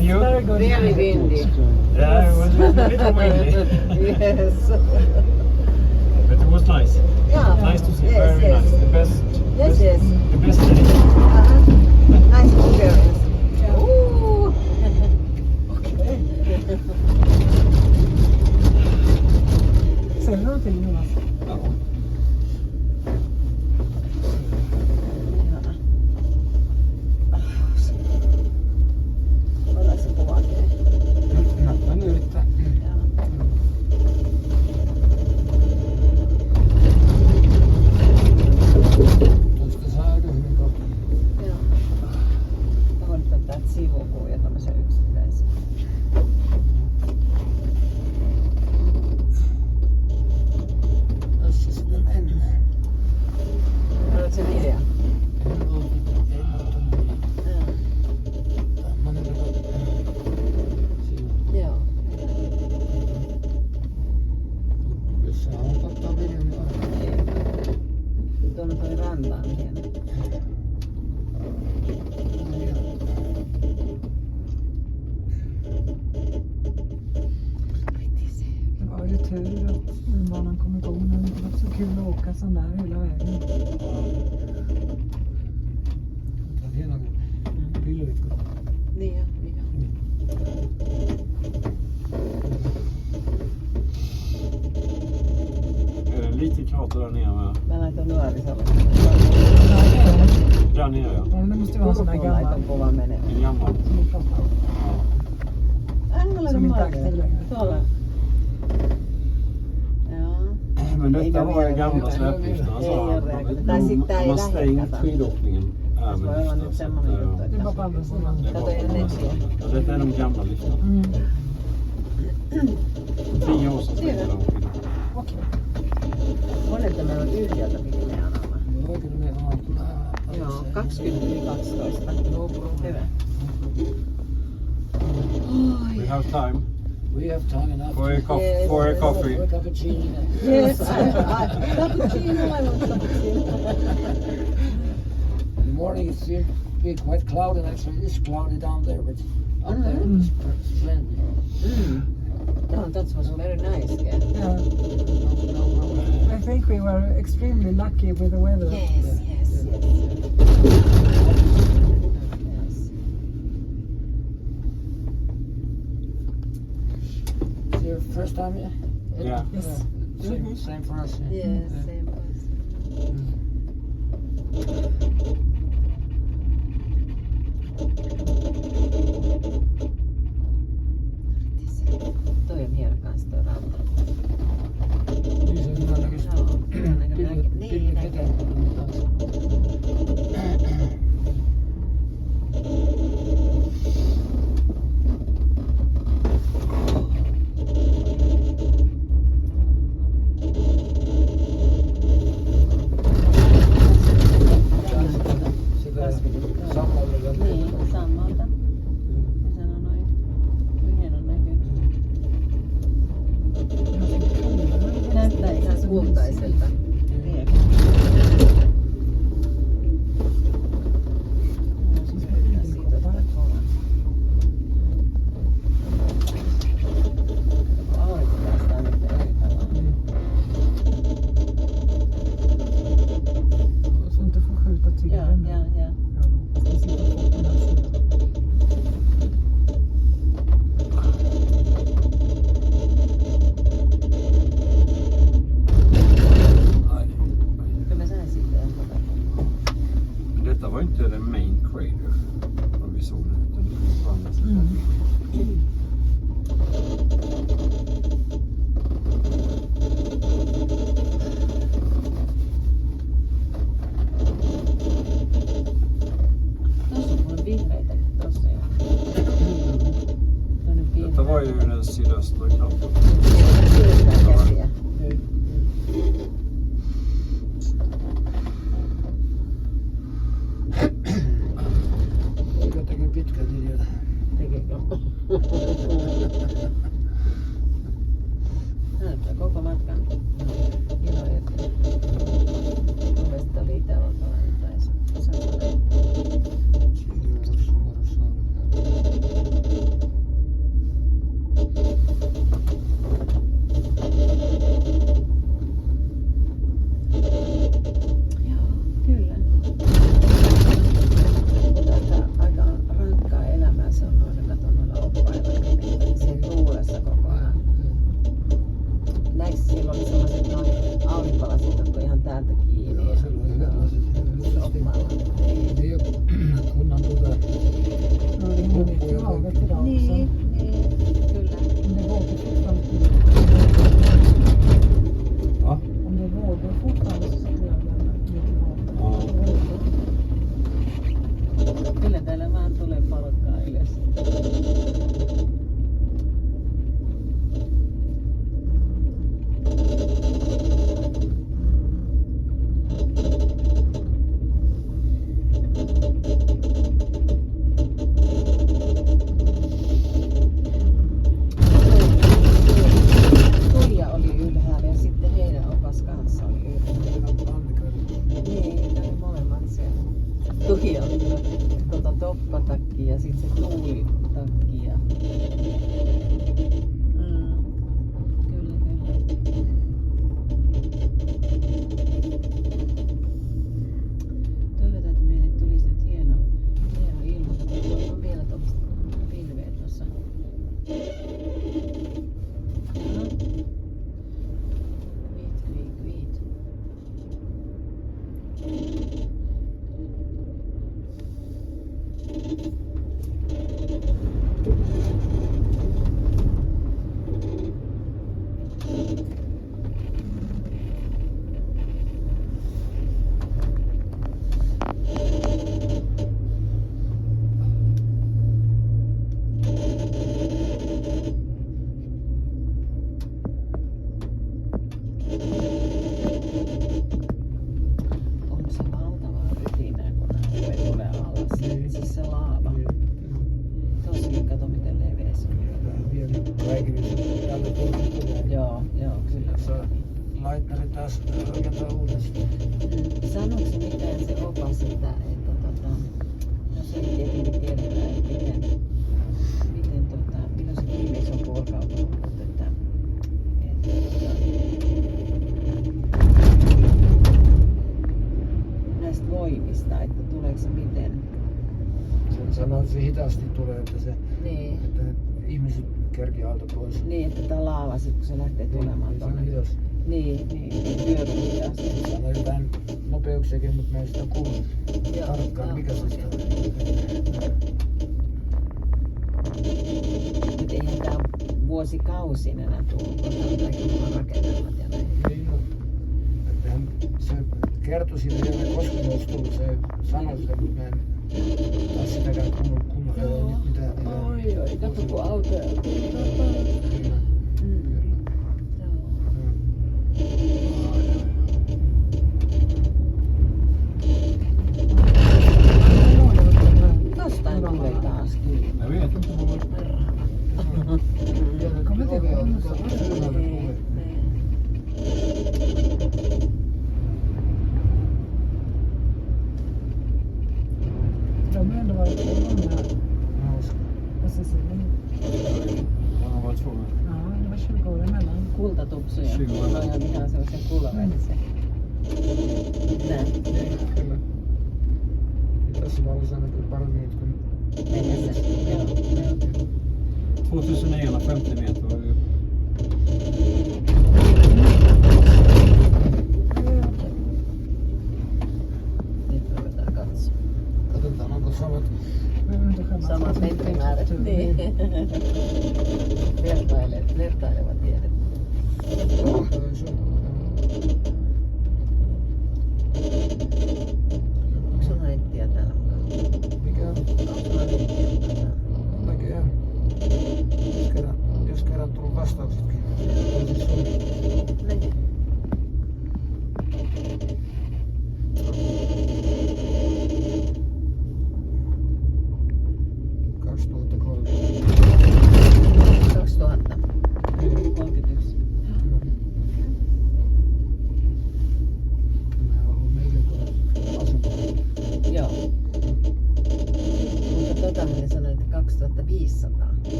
And you? Very good. Really windy. Yeah, it was a little windy. Yes. But it was nice. Yeah. Nice to see. Yes, Very yes. nice. The best. Yes, yes. The best day. Nice experience. Yeah. Ooh. Säg någonting Jonas. Ja. Ollaanko se kuvaa? Nappa nu yrittää. Tästä saa aika hyvin kohta. Joo. Mä voin nyt ottaa sivukuvia tämmöisiä yksittäisiä. Tässä sitten mennään. Oletko se video? Joo. Jos sä haluat ottaa videon, niin Tuonne toi ranta on hieno. Det var ju tur att banan kom igång nu. Det var så kul att åka sån där hela vägen. Niin jo, niin jo. Lite klart där nere med. Mä laitan nuorisolle. Där nere ja. Ja, det måste vara en sån där gammal. Laitan kuvan menee. En gammal. Mä laitan Som inte Martin. äger längre. Tuolla. Joo. Men detta var ju gamla släpplistan. Ei ole reagoinut. Tai sit tää ei Man stängt lähde. skidåkningen Se voi olla nyt semmonen juttu, Det var että på andra sidan. kato ennen netsiä. Ja, detta är de gamla listorna. Mm. 10 år sedan Siinä. stängde de skidorna. Okej. On, että meillä on yhdeltä piti ne anomaan. Joo, 20 yli 12. Hyvä. We have time We have time enough. for a, Yes. for a coffee. For a cappuccino. Yes, cappuccino, I want cappuccino. In the morning it seemed to be quite cloudy. Actually, it is cloudy down there, but up there it's splendid. No, that was very nice, yeah. Yeah. I think we were extremely lucky with the weather. Yes, yes, yes. Yes. It's your first time here? Yeah. Yes. Same for us. Yeah. Yes, same place. Toi on hieno kans toi ranta. Niin se on hyvän näköistä. Joo, hyvän näköinen. Niin, Pilvi näkee. veteen. Sitä samalla Niin, samalta. Ja sen on noin hienon näköinen. Näyttää ihan kultaiselta. Liekki. Aurinko päästään nyt eri tavalla. Så inte får skjuta till Ja, den. ja, ja. Ja, vi sitter på den här sidan. Kyllä mä sain siitä ihan Men detta var inte den main crater. Vad vi såg nu. Utan det var på andra sidan. Tuossa on mulla vihreitä. Tossa jo. Tuonne Detta var ju den sydöstra kanten. käsiä. Eikö teki pitkät ideat? Tekikö? Näyttää koko matkan iloja. Mielestäni oli itävaltalainen tai saksalainen. Siinä on vuorossa on. sit se tuuli takia. Kyllä, kyllä. Toivotaan, että meille tulisi nyt hieno ilma. Tuolla on vielä tuollaista pilveä tuossa. Viit. On se valtavaa rytinää, kun nää tulee alas. Siis se laava. Tossakin kato miten leveä se on. Tää vielä kaikille täältä toisesta tulee. Joo, kyllä. Saa laittari taas rakentaa uudestaan. Sanoiko se mitään se opas, että no se ei tietenkin tiedetä, että milloin se viimeis on purkautunut, mutta että näistä voimista, että tuleeko se miten. Se sanoo, että se hitaasti tulee, että se Niin, että ihmiset kerkii alta pois. niin että tää laava sit kun se lähtee tulemaan Se on tonne. hidas. Niin, pyörii hitaasti. Sanoo jotain nopeuksiakin, mutta mä en sitä kuullut Joo, tarkkaan, joo, mikä se okei. sitä on. Mut eihän tää vuosikausin enää tullut, kun tää on kaikki rakennelmat ja näin. Niin on. Että se kertoi siitä vielä Koskinen tullut, se sanoi sitä, mutta mä en taas sitäkään kuullut kunnolla. Oi, kato kun autoja. Kyllä. Jostain tulee taas kylmä. Jag vet inte vad Kommer inte ihåg något sånt. De har ändå varit på många på Sicilien. jag har varit två gånger. Ja, det var 20 år emellan. Kultatupsuja. Syvä. No ja ihan sellaisia kullavälisiä. Nää. Kyllä. Ja tässä valossa näkyy paremmin nyt kuin Mennessä. Joo. 2950 meter var det. Nyt ruvetaan katsomaan. katsotaan onko samat. Behöver inte skämmas. Samat metrimäärät. Niin. Vertaileva tiedettä. Onko sulla nettiä täällä mukaan? Mikä on? Onko sulla nettiä täällä? Näköjään. Jos kerran tullut vastauksetkin. On siis sun. Niin.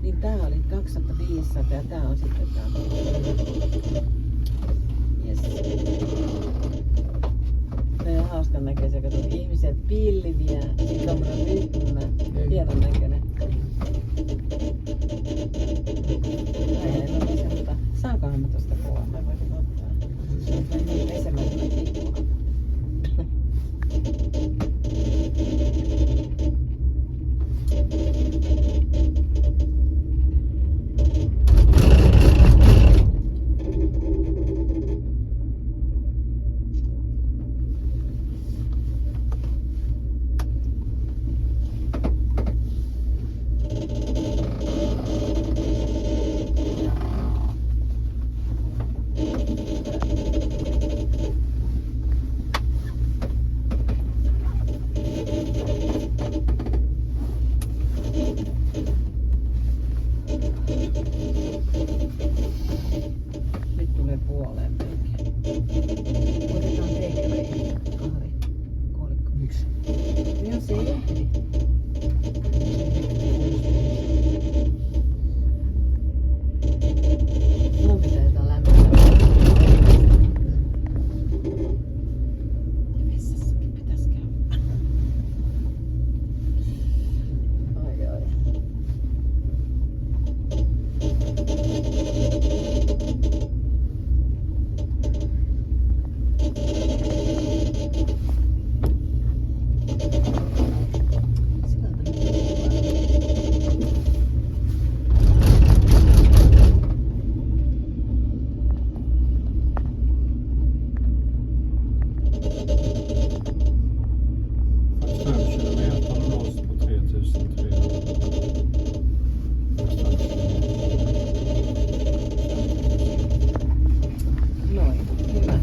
Niin tää oli 2500 ja tää on sitten tää. Yes. Ne on hauskan näköisiä, kato ihmisiä, pilviä, sitten tommonen ryhmä, hienon näköinen. Saakohan mä tosta kuvaa? Mä voisin ottaa. Se on niin pesemättä ikkuna. se ehdi. Mun pitää jotain lämmittää. Vessassakin pitäis käydä. Ai ai. Noin, hyvä.